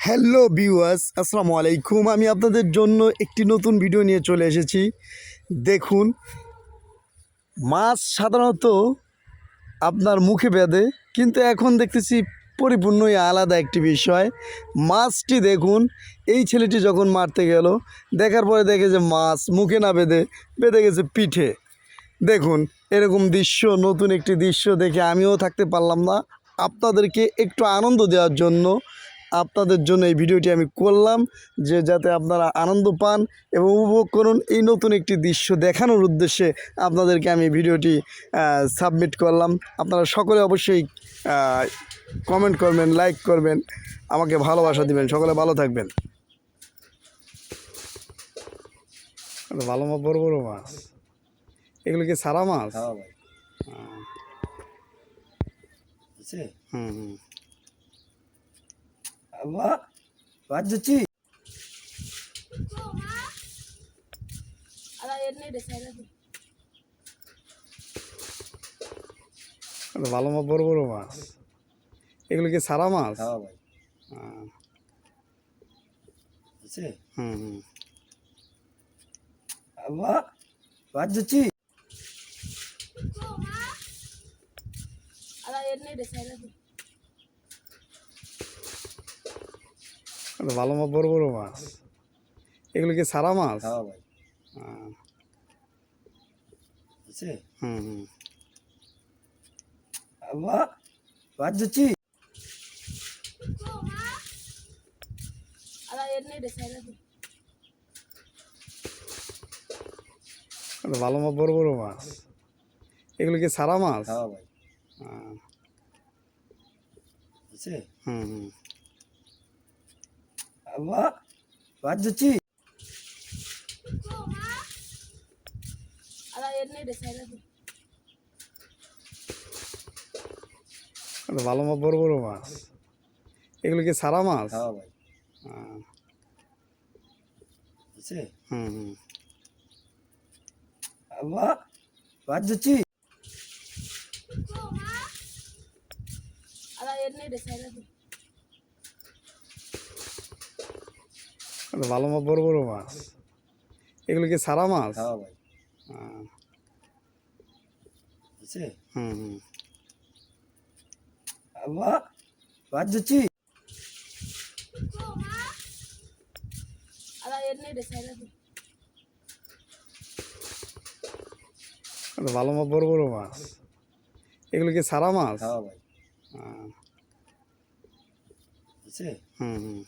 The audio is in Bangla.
হ্যালো ভিউয়ার্স, আসসালামু আলাইকুম। আমি আপনাদের জন্য একটি নতুন ভিডিও নিয়ে চলে এসেছি। দেখুন, মাছ সাধারণত আপনার মুখে বেঁধে, কিন্তু এখন দেখতেছি পরিপূর্ণই আলাদা একটি বিষয়। মাছটি দেখুন, এই ছেলেটি যখন মারতে গেল, দেখার পরে দেখে যে মাছ মুখে না বেঁধে বেঁধে গেছে পিঠে। দেখুন, এরকম দৃশ্য, নতুন একটি দৃশ্য দেখে আমিও থাকতে পারলাম না। আপনাদেরকে একটু আনন্দ দেওয়ার জন্য আপনাদের জন্য এই ভিডিওটি আমি করলাম, যে যাতে আপনারা আনন্দ পান এবং উপভোগ করুন। এই নতুন একটি দৃশ্য দেখানোর উদ্দেশ্যে আপনাদেরকে আমি ভিডিওটি সাবমিট করলাম। আপনারা সকলে অবশ্যই কমেন্ট করবেন, লাইক করবেন, আমাকে ভালোবাসা দিবেন। সকলে ভালো থাকবেন। ভালো মাছ, বড় বড় মাছ, এগুলো কি সারা মাছ? হুম হুম। ভালো মাছ, বড় বড় মাছ, এগুলো কি সারা মাছ? হুম হুম। ভালো মাছ, বড় বড় মাছ, এগুলো কি সারা মাছ? হুম হুম। ভালো মাছ, বড় বড় মাছ, এগুলো কি সারা মাছ? হুম হুম। ভালো মাছ, বড় বড় মাছ, এগুলো কি সারা মাছ? হুম হুম। ভালো মাছ, বড় বড় মাছ, এগুলো কি সারা মাছ? হুম হুম। ভালো মাছ, বড় বড় মাছ, এগুলো কি সারা মাছ? হুম হুম।